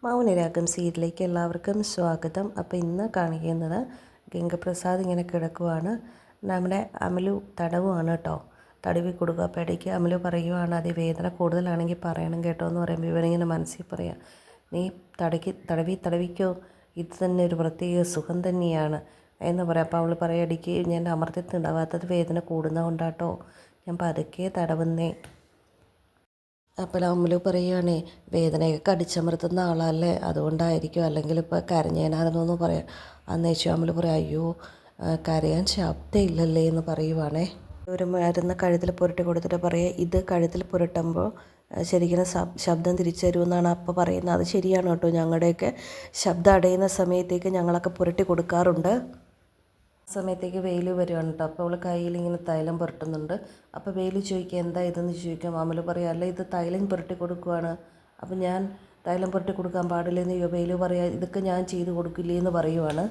മൗനരാഗം സീരിയലിലേക്ക് എല്ലാവർക്കും സ്വാഗതം. അപ്പോൾ ഇന്ന് കാണിക്കുന്നത് ഗംഗപ്രസാദ് ഇങ്ങനെ കിടക്കുവാണ്. നമ്മുടെ അമലു തടവുമാണ് കേട്ടോ. തടവി കൊടുക്കുക. അപ്പോൾ ഇടയ്ക്ക് അമലു പറയുവാണ് അത് വേദന കൂടുതലാണെങ്കിൽ പറയണം കേട്ടോ എന്ന് പറയുമ്പോൾ ഇവനിങ്ങനെ മനസ്സിൽ പറയാം, നീ തടവിക്കോ, ഇത് തന്നെ ഒരു പ്രത്യേക സുഖം തന്നെയാണ് എന്ന് പറയാം. അപ്പോൾ അവൾ പറയാം, ഇടയ്ക്ക് ഞാൻ അമർത്യത്തിനുണ്ടാവാത്തത് വേദന കൂടുന്നതുകൊണ്ടാട്ടോ ഞാൻ പതുക്കെ തടവുന്നേ. അപ്പോൾ അമ്മലു പറയുകയാണേ, വേദനയൊക്കെ കടിച്ചമർത്തുന്ന ആളല്ലേ, അതുകൊണ്ടായിരിക്കും, അല്ലെങ്കിൽ ഇപ്പോൾ കരഞ്ഞേനായിരുന്നു എന്ന് പറയാം. അന്നേച്ചു അമ്മലു പറയാം, അയ്യോ കരയാൻ ശബ്ദമില്ലല്ലേ എന്ന് പറയുവാണേ. ഒരു മരുന്ന് കഴുത്തിൽ പുരട്ടി കൊടുത്തിട്ട് പറയുക, ഇത് കഴുത്തിൽ പുരട്ടുമ്പോൾ ശരിക്കും ശബ്ദം തിരിച്ചു തരുമെന്നാണ് അപ്പോൾ പറയുന്നത്. അത് ശരിയാണ് കേട്ടോ, ഞങ്ങളുടെയൊക്കെ ശബ്ദം അടയുന്ന സമയത്തേക്ക് ഞങ്ങളൊക്കെ പുരട്ടി കൊടുക്കാറുണ്ട്. സമയത്തേക്ക് വെയിൽ വരുവാണ് കേട്ടോ. അപ്പോൾ അവൾ കയ്യിൽ ഇങ്ങനെ തൈലം പുരട്ടുന്നുണ്ട്. അപ്പോൾ വെയിൽ ചോദിക്കുക, എന്താ ഇതെന്ന് ചോദിക്കാം. അമൽ പറയാം, അല്ല ഇത് തൈലം പുരട്ടി കൊടുക്കുവാണ്, അപ്പോൾ ഞാൻ തൈലം പുരട്ടി കൊടുക്കാൻ പാടില്ലെന്ന് വെയിൽ പറയാം, ഇതൊക്കെ ഞാൻ ചെയ്ത് കൊടുക്കില്ലേ എന്ന് പറയുവാണ്.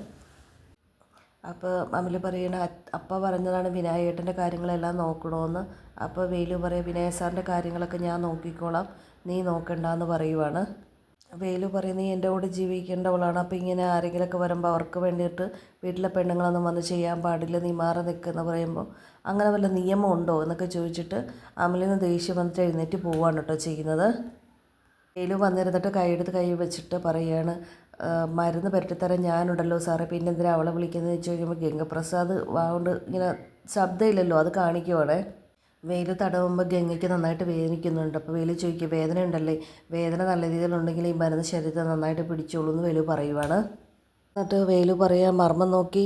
അപ്പോൾ അമൽ പറയണ അപ്പ പറഞ്ഞതാണ് വിനായേട്ടൻ്റെ കാര്യങ്ങളെല്ലാം നോക്കണമെന്ന്. അപ്പോൾ വെയിൽ പറയാം, വിനായക സാറിൻ്റെ കാര്യങ്ങളൊക്കെ ഞാൻ നോക്കിക്കോളാം, നീ നോക്കണ്ടെന്ന് പറയുവാണ്. വേലു പറയും, നീ എൻ്റെ കൂടെ ജീവിക്കേണ്ടവളാണ്, അപ്പോൾ ഇങ്ങനെ ആരെങ്കിലുമൊക്കെ വരുമ്പോൾ അവർക്ക് വേണ്ടിയിട്ട് വീട്ടിലെ പെണ്ണുങ്ങളൊന്നും വന്ന് ചെയ്യാൻ പാടില്ല, നീ മാറി നിൽക്കുന്ന പറയുമ്പോൾ അങ്ങനെ വല്ല നിയമം ഉണ്ടോ എന്നൊക്കെ ചോദിച്ചിട്ട് അമലിന് ദേഷ്യം വന്നിട്ട് എഴുന്നേറ്റ് പോവാണ് കേട്ടോ ചെയ്യുന്നത്. വേലു വന്നിരുന്നിട്ട് കൈ വെച്ചിട്ട് പറയുകയാണ്, മരുന്ന് പുരട്ടിത്തരാൻ ഞാനുണ്ടല്ലോ സാറേ, പിന്നെ എന്തിനാ അവളെ വിളിക്കുന്നത് ചോദിക്കുമ്പോൾ ഗംഗപ്രസാദ് വാഗോണ്ട് ഇങ്ങനെ ശബ്ദമില്ലല്ലോ, അത് കാണിക്കുവാണേ. വെയിൽ തടവുമ്പോൾ ഗംഗയ്ക്ക് നന്നായിട്ട് വേദനിക്കുന്നുണ്ട്. അപ്പോൾ വെയിൽ ചോദിക്കുക, വേദന ഉണ്ടല്ലേ, വേദന നല്ല രീതിയിലുണ്ടെങ്കിൽ ഈ മരുന്ന് ശരീരത്തെ നന്നായിട്ട് പിടിച്ചോളൂ എന്ന് വെയിൽ പറയുവാണ്. എന്നിട്ട് വെയിൽ പറയാൻ മർമ്മം നോക്കി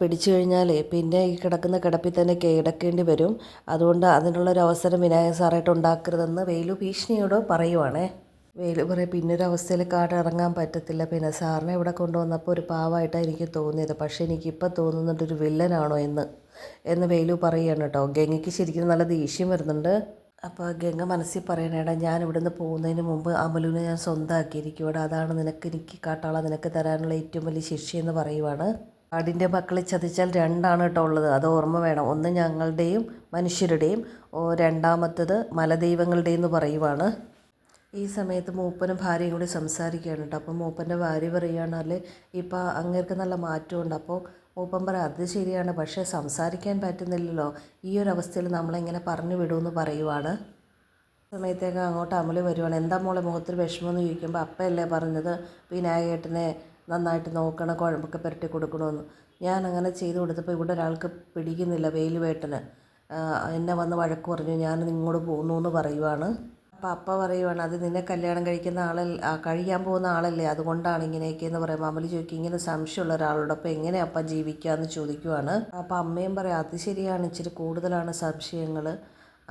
പിടിച്ചു കഴിഞ്ഞാലേ പിന്നെ ഈ കിടക്കുന്ന കിടപ്പിൽ തന്നെ കിടക്കേണ്ടി വരും, അതുകൊണ്ട് അതിനുള്ളൊരു അവസരം വിനായക സാറായിട്ട് ഉണ്ടാക്കരുതെന്ന് വെയിലു ഭീഷണിയോട് പറയുവാണേ. വെയിൽ പറയും, പിന്നൊരു അവസ്ഥയിൽ ഇറങ്ങാൻ പറ്റത്തില്ല, പിന്നെ സാറിനെ ഇവിടെ കൊണ്ടുവന്നപ്പോൾ ഒരു പാവമായിട്ടാണ് എനിക്ക് തോന്നിയത്, പക്ഷേ എനിക്കിപ്പോൾ തോന്നുന്നുണ്ട് ഒരു വില്ലനാണോ എന്ന് വെയിലു പറയുകയാണ് കേട്ടോ. ഗംഗയ്ക്ക് ശരിക്കും നല്ല ദേഷ്യം വരുന്നുണ്ട്. അപ്പോൾ ഗംഗ മനസ്സിൽ പറയണേടാ, ഞാൻ ഇവിടുന്ന് പോകുന്നതിന് മുമ്പ് അമലുവിനെ ഞാൻ സ്വന്തമാക്കിയിരിക്കും, അതാണ് എനിക്ക് കാട്ടാള നിനക്ക് തരാനുള്ള ഏറ്റവും വലിയ ശിക്ഷയെന്ന് പറയുവാണ്. കാടിൻ്റെ മക്കളെ ചതിച്ചാൽ രണ്ടാണ് കേട്ടോ ഉള്ളത്, അത് ഓർമ്മ വേണം. ഒന്ന് ഞങ്ങളുടെയും മനുഷ്യരുടെയും, രണ്ടാമത്തത് മലദൈവങ്ങളുടെയും എന്ന് പറയുവാണ്. ഈ സമയത്ത് മൂപ്പനും ഭാര്യയും കൂടി സംസാരിക്കുകയാണ് കേട്ടോ. അപ്പോൾ മൂപ്പൻ്റെ ഭാര്യ പറയുകയാണ്, അല്ലേ ഇപ്പോൾ അങ്ങേർക്ക് നല്ല മാറ്റമുണ്ട്. അപ്പോൾ മൂപ്പൻ പറയാം, അത് ശരിയാണ്, പക്ഷേ സംസാരിക്കാൻ പറ്റുന്നില്ലല്ലോ, ഈ ഒരു അവസ്ഥയിൽ നമ്മളെങ്ങനെ പറഞ്ഞു വിടുമെന്ന് പറയുവാണ്. സമയത്തേക്ക് അങ്ങോട്ട് അമല് വരുവാണ്. എന്താ മോളെ മുഖത്തിൽ വിഷമമെന്ന് ചോദിക്കുമ്പോൾ അപ്പയല്ലേ പറഞ്ഞത് വിനായകേട്ടനെ നന്നായിട്ട് നോക്കണം, കുഴമ്പൊക്കെ പുരട്ടി കൊടുക്കണമെന്ന്. ഞാൻ അങ്ങനെ ചെയ്ത് കൊടുത്തപ്പോൾ ഇവിടെ ഒരാൾക്ക് പിടിക്കുന്നില്ല, വേലുവേട്ടന് എന്നെ വന്ന് വഴക്ക് പറഞ്ഞു, ഞാൻ ഇങ്ങോട്ട് പോകുന്നു എന്ന് പറയുവാണ്. അപ്പോൾ അപ്പ പറയുവാണ്, അത് നിന്നെ കല്യാണം കഴിക്കാൻ പോകുന്ന ആളല്ലേ, അതുകൊണ്ടാണ് ഇങ്ങനെയൊക്കെയെന്ന് പറയുമ്പോൾ അമല് ചോദിക്കും, ഇങ്ങനെ സംശയമുള്ള ഒരാളോടൊപ്പം എങ്ങനെ അപ്പം ജീവിക്കാമെന്ന് ചോദിക്കുവാണ്. അപ്പോൾ അമ്മയും പറയാം, അത് ശരിയാണ്, ഇച്ചിരി കൂടുതലാണ് സംശയങ്ങൾ.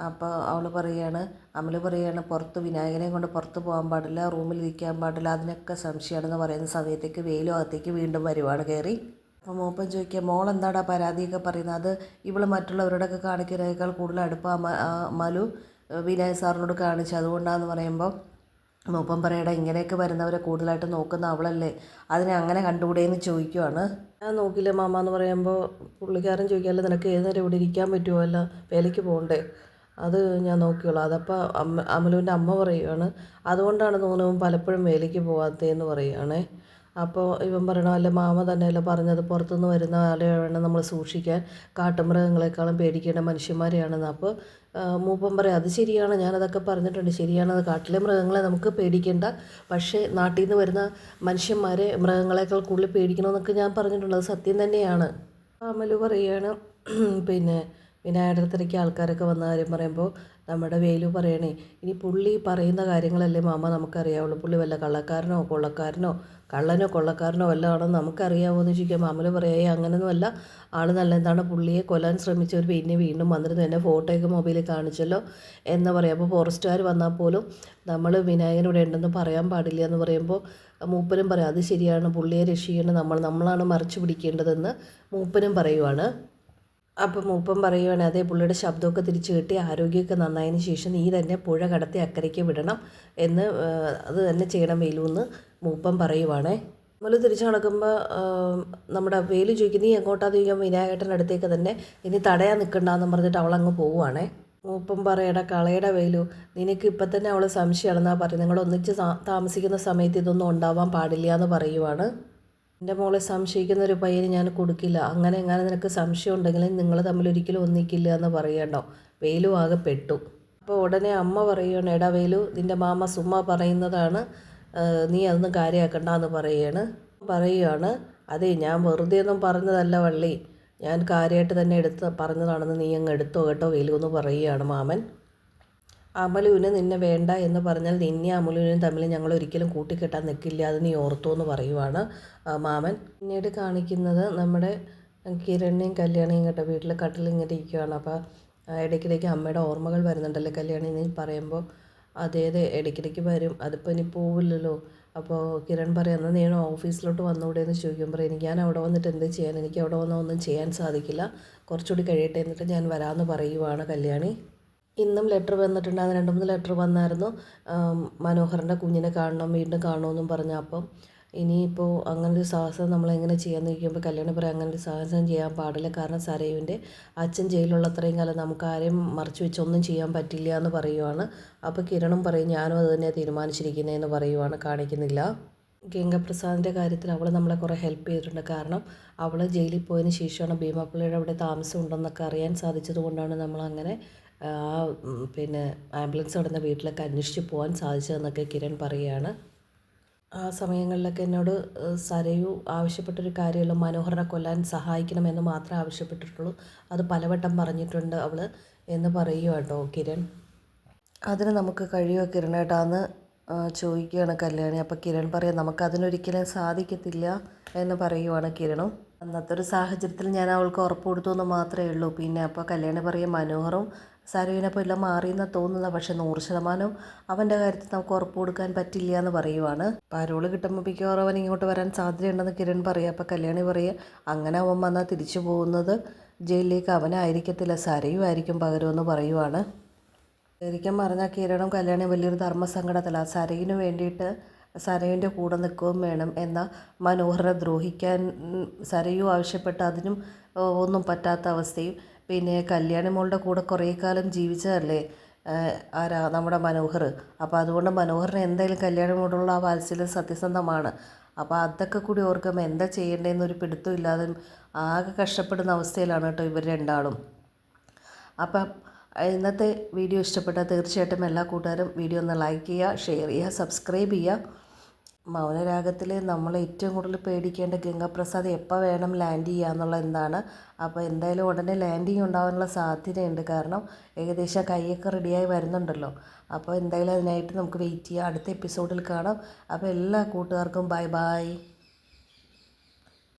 അപ്പോൾ അമല് പറയുകയാണ്, പുറത്ത് വിനായകനെ കൊണ്ട് പുറത്ത് പോകാൻ പാടില്ല, റൂമിൽ ഇരിക്കാൻ പാടില്ല, അതിനൊക്കെ സംശയമാണെന്ന് പറയുന്ന സമയത്തേക്ക് വെയിലും അകത്തേക്ക് വീണ്ടും വരുവാണ് കയറി. അപ്പോൾ മൂപ്പൻ ചോദിക്കുക, മോൾ എന്താടാ പരാതിയൊക്കെ പറയുന്നത്, അത് ഇവൾ മറ്റുള്ളവരോടൊക്കെ കാണിക്കുന്നതിനേക്കാൾ കൂടുതൽ അടുപ്പം മലു വിനായക സാറിനോട് കാണിച്ചു, അതുകൊണ്ടാണെന്ന് പറയുമ്പോൾ മൂപ്പൻ പറയടാ, ഇങ്ങനെയൊക്കെ വരുന്നവരെ കൂടുതലായിട്ട് നോക്കുന്ന അവളല്ലേ, അതിനെ അങ്ങനെ കണ്ടുകൂടെയെന്ന് ചോദിക്കുവാണ്. ഞാൻ നോക്കില്ല മാമ എന്ന് പറയുമ്പോൾ പുള്ളിക്കാരൻ ചോദിക്കാമല്ലോ, നിനക്ക് ഏത് നേരം ഇവിടെ ഇരിക്കാൻ പറ്റുമല്ലോ, വേലയ്ക്ക് പോകണ്ടേ, അത് ഞാൻ നോക്കിയോളാം. അതപ്പോൾ അമലുവിൻ്റെ അമ്മ പറയുകയാണ്, അതുകൊണ്ടാണ് തോന്നുന്നു പലപ്പോഴും വേലയ്ക്ക് പോകാത്തതെന്ന് പറയുകയാണേ. അപ്പോൾ ഇവൻ പറയണ, അല്ല മാമ തന്നെയല്ല പറഞ്ഞത്, പുറത്തുനിന്ന് വരുന്ന ആളെ വേണം നമ്മൾ സൂക്ഷിക്കാൻ, കാട്ടുമൃഗങ്ങളെക്കാളും പേടിക്കേണ്ട മനുഷ്യന്മാരെയാണെന്ന്. അപ്പോൾ മൂപ്പൻ പറയാം, അത് ശരിയാണ്, ഞാനതൊക്കെ പറഞ്ഞിട്ടുണ്ട്, ശരിയാണത്, കാട്ടിലെ മൃഗങ്ങളെ നമുക്ക് പേടിക്കേണ്ട, പക്ഷേ നാട്ടിൽ നിന്ന് വരുന്ന മനുഷ്യന്മാരെ മൃഗങ്ങളെക്കാൾ കൂടുതൽ പേടിക്കണമെന്നൊക്കെ ഞാൻ പറഞ്ഞിട്ടുണ്ട്, അത് സത്യം തന്നെയാണ്. അമലു പറയുകയാണ്, പിന്നെ വിനായകത്തിലേക്ക് ആൾക്കാരൊക്കെ വന്ന കാര്യം പറയുമ്പോൾ നമ്മുടെ വേലു പറയണേ, ഇനി പുള്ളി പറയുന്ന കാര്യങ്ങളല്ലേ മാമ നമുക്കറിയാവുള്ളൂ, പുള്ളി വല്ല കള്ളക്കാരനോ കൊള്ളക്കാരനോ വല്ല ആണെന്ന് നമുക്കറിയാമോ എന്ന് ചോദിക്കാം. അമല് പറയാ, അങ്ങനെയൊന്നുമല്ല, ആൾ നല്ല എന്താണ്, പുള്ളിയെ കൊല്ലാൻ ശ്രമിച്ചവർ പിന്നെ വീണ്ടും വന്നിരുന്നു, എന്നെ ഫോട്ടോയൊക്കെ മൊബൈലിൽ കാണിച്ചല്ലോ എന്ന് പറയാം. അപ്പോൾ ഫോറസ്റ്റുകാർ വന്നാൽ പോലും നമ്മൾ വിനായകൻ ഇവിടെ ഉണ്ടെന്ന് പറയാൻ പാടില്ല എന്ന് പറയുമ്പോൾ മൂപ്പനും പറയാം, അത് ശരിയാണ്, പുള്ളിയെ രക്ഷിക്കേണ്ടത് നമ്മളാണ് മറച്ചു പിടിക്കേണ്ടതെന്ന് മൂപ്പനും പറയുവാണ്. അപ്പം മൂപ്പൻ പറയുവാണ്, അതേ പുള്ളിയുടെ ശബ്ദമൊക്കെ തിരിച്ചു കിട്ടി, ആരോഗ്യമൊക്കെ നന്നായതിന് ശേഷം നീ തന്നെ പുഴ കടത്തി അക്കരയ്ക്ക് വിടണം എന്ന്, അത് തന്നെ ചെയ്യണം വേലു എന്ന് മൂപ്പൻ പറയുവാണേ. നമ്മൾ തിരിച്ചു നടക്കുമ്പോൾ നമ്മുടെ വേലു ചോദിക്കും, നീ എങ്ങോട്ടാന്ന് ചോദിക്കുമ്പോൾ വിനായകേട്ടൻ്റെ അടുത്തേക്ക് തന്നെ, ഇനി തടയാൻ നിൽക്കണ്ടെന്ന് പറഞ്ഞിട്ട് അവളങ്ങ് പോവുകയാണേ. മൂപ്പം പറയടാ കളയട വേലു, നിനക്ക് ഇപ്പം തന്നെ അവൾ സംശയമാണെന്നാ പറയും. നിങ്ങൾ ഒന്നിച്ച് താമസിക്കുന്ന സമയത്ത് ഇതൊന്നും ഉണ്ടാവാൻ പാടില്ല എന്ന് പറയുവാണ്. എൻ്റെ മോളെ സംശയിക്കുന്ന ഒരു പയ്യന് ഞാൻ കൊടുക്കില്ല. അങ്ങനെ നിനക്ക് സംശയം ഉണ്ടെങ്കിൽ നിങ്ങൾ തമ്മിൽ ഒരിക്കലും ഒന്നിക്കില്ല എന്ന് പറയണ്ടോ. വേലു ആകെ പെട്ടു. അപ്പോൾ ഉടനെ അമ്മ പറയുകയാണ്, എടാ വേലു, നിൻ്റെ മാമ സുമ്മാ പറയുന്നതാണ്, നീ അതൊന്നും കാര്യമാക്കണ്ട എന്ന് പറയുകയാണ്. അതെ, ഞാൻ വെറുതെ ഒന്നും പറഞ്ഞതല്ല വള്ളി, ഞാൻ കാര്യമായിട്ട് തന്നെ പറഞ്ഞതാണെന്ന് നീ അങ്ങ് എടുത്തോ കേട്ടോ വേലു എന്ന് പറയുകയാണ് മാമൻ. അമലുവിന് നിന്നെ വേണ്ട എന്ന് പറഞ്ഞാൽ നിന്നെ അമലുവിനും തമ്മിൽ ഞങ്ങൾ ഒരിക്കലും കൂട്ടിക്കെട്ടാൻ നിൽക്കില്ല, അത് നീ ഓർത്തോ എന്ന് പറയുവാണ് മാമൻ. പിന്നീട് കാണിക്കുന്നത് നമ്മുടെ കിരണിനെയും കല്യാണിയും കേട്ടോ വീട്ടിൽ കട്ടിലിങ്ങനെ ഇരിക്കുകയാണ്. അപ്പോൾ ഇടയ്ക്കിടയ്ക്ക് അമ്മയുടെ ഓർമ്മകൾ വരുന്നുണ്ടല്ലോ കല്യാണി നീ പറയുമ്പോൾ. അതെ ഇടയ്ക്കിടയ്ക്ക് വരും, അതിപ്പോൾ ഇനി പോവില്ലല്ലോ. അപ്പോൾ കിരൺ പറയുന്നത് നീ ഓഫീസിലോട്ട് വന്നുകൂടെ എന്ന് ചോദിക്കുമ്പോൾ ഞാൻ അവിടെ വന്നിട്ട് എന്ത് ചെയ്യാൻ, എനിക്ക് അവിടെ വന്നാൽ ഒന്നും ചെയ്യാൻ സാധിക്കില്ല, കുറച്ചുകൂടി കഴിയട്ടെ എന്നിട്ട് ഞാൻ വരാമെന്ന് പറയുവാണ് കല്യാണി. ഇന്നും ലെറ്റർ വന്നിട്ടുണ്ട്, അത് 2-3 ലെറ്റർ വന്നായിരുന്നു. മനോഹറിൻ്റെ കുഞ്ഞിനെ കാണണം, വീണ്ടും കാണണമെന്നും പറഞ്ഞു. അപ്പം ഇനിയിപ്പോൾ അങ്ങനൊരു സാഹസം നമ്മളെങ്ങനെ ചെയ്യാമെന്ന് ചോദിക്കുമ്പോൾ കല്യാണി പറയും, അങ്ങനൊരു സാഹസം ചെയ്യാൻ പാടില്ല, കാരണം സരയുവിൻ്റെ അച്ഛൻ ജയിലുള്ള അത്രയും കാലം നമുക്ക് ആരെയും മറച്ചു വെച്ചൊന്നും ചെയ്യാൻ പറ്റില്ല എന്ന് പറയുവാണ്. അപ്പോൾ കിരണും പറയും ഞാനും അത് തന്നെയാണ് തീരുമാനിച്ചിരിക്കുന്നതെന്ന് പറയുവാണ്, കാണിക്കുന്നില്ല. ഗംഗപ്രസാദിൻ്റെ കാര്യത്തിൽ അവൾ നമ്മളെ കുറേ ഹെൽപ്പ് ചെയ്തിട്ടുണ്ട്. കാരണം അവൾ ജയിലിൽ പോയതിന് ശേഷമാണ് ഭീമാപ്പിള്ളയുടെ അവിടെ താമസം ഉണ്ടെന്നൊക്കെ അറിയാൻ സാധിച്ചത് കൊണ്ടാണ് നമ്മളങ്ങനെ പിന്നെ ആംബുലൻസ് കിടന്ന വീട്ടിലൊക്കെ അന്വേഷിച്ച് പോകാൻ സാധിച്ചതെന്നൊക്കെ കിരൺ പറയുകയാണ്. ആ സമയങ്ങളിലൊക്കെ എന്നോട് സരയു ആവശ്യപ്പെട്ടൊരു കാര്യമുള്ളൂ, മനോഹറിനെ കൊല്ലാൻ സഹായിക്കണമെന്ന് മാത്രമേ ആവശ്യപ്പെട്ടിട്ടുള്ളൂ, അത് പലവട്ടം പറഞ്ഞിട്ടുണ്ട് അവൾ എന്ന് പറയുക കേട്ടോ കിരൺ. അതിന് നമുക്ക് കഴിയുമോ കിരണേട്ടാന്ന് ചോദിക്കുകയാണ് കല്യാണി. അപ്പോൾ കിരൺ പറയാം നമുക്കതിനൊരിക്കലും സാധിക്കത്തില്ല എന്ന് പറയുവാണ് കിരണും. അന്നത്തെ ഒരു സാഹചര്യത്തിൽ ഞാൻ അവൾക്ക് ഉറപ്പ് കൊടുത്തു എന്ന് മാത്രമേ ഉള്ളൂ. പിന്നെ അപ്പോൾ കല്യാണി പറയും മനോഹറും സരുവിനെപ്പോൾ എല്ലാം മാറിയെന്ന് തോന്നുന്നത്, പക്ഷേ 100% അവൻ്റെ കാര്യത്തിൽ നമുക്ക് ഉറപ്പ് കൊടുക്കാൻ പറ്റില്ല എന്ന് പറയുവാണ്. പരോള് കിട്ടുമ്പോൾ മിക്കവാറും അവൻ ഇങ്ങോട്ട് വരാൻ സാധ്യതയുണ്ടെന്ന് കിരൺ പറയുക. അപ്പോൾ കല്യാണി പറയുക അങ്ങനെ അവൻ വന്നാൽ തിരിച്ചു പോകുന്നത് ജയിലിലേക്ക് അവനായിരിക്കത്തില്ല, സരയും ആയിരിക്കും പകരമെന്ന് പറയുവാണ്. ശരിക്കും പറഞ്ഞാൽ കിരണും കല്യാണിയും വലിയൊരു ധർമ്മസങ്കടത്തിലാണ്. സരയിന് വേണ്ടിയിട്ട് സരയുവിൻ്റെ കൂടെ നിൽക്കുകയും വേണം, എന്നാൽ മനോഹറിനെ ദ്രോഹിക്കാൻ സരയു ആവശ്യപ്പെട്ട് അതിനും ഒന്നും പറ്റാത്ത അവസ്ഥയും. പിന്നെ കല്യാണി മോളുടെ കൂടെ കുറേ കാലം ജീവിച്ചതല്ലേ നമ്മുടെ മനോഹർ. അപ്പോൾ അതുകൊണ്ട് മനോഹറിന് എന്തായാലും കല്യാണി മോളോടുള്ള ആ വാത്സല്യം സത്യസന്ധമാണ്. അപ്പോൾ അതൊക്കെ കൂടി ഓർക്കുമ്പോൾ എന്താ ചെയ്യേണ്ടതെന്നൊരു പിടുത്തം ഇല്ലാതെ ആകെ കഷ്ടപ്പെടുന്ന അവസ്ഥയിലാണ് കേട്ടോ ഇവർ രണ്ടാളും. അപ്പം ഇന്നത്തെ വീഡിയോ ഇഷ്ടപ്പെട്ടാൽ തീർച്ചയായിട്ടും എല്ലാ കൂട്ടുകാരും വീഡിയോ ഒന്ന് ലൈക്ക് ചെയ്യുക, ഷെയർ ചെയ്യുക, സബ്സ്ക്രൈബ് ചെയ്യുക. മൗനരാഗത്തിൽ നമ്മൾ ഏറ്റവും കൂടുതൽ പേടിക്കേണ്ട ഗംഗാപ്രസാദ് എപ്പോൾ വേണം ലാൻഡ് ചെയ്യുക എന്നുള്ള എന്താണ്. അപ്പോൾ എന്തായാലും ഉടനെ ലാൻഡിങ് ഉണ്ടാകാനുള്ള സാധ്യതയുണ്ട്, കാരണം ഏകദേശം കൈയൊക്കെ റെഡിയായി വരുന്നുണ്ടല്ലോ. അപ്പോൾ എന്തായാലും അതിനായിട്ട് നമുക്ക് വെയിറ്റ് ചെയ്യാം. അടുത്ത എപ്പിസോഡിൽ കാണാം. അപ്പോൾ എല്ലാ കൂട്ടുകാർക്കും ബൈ ബൈ.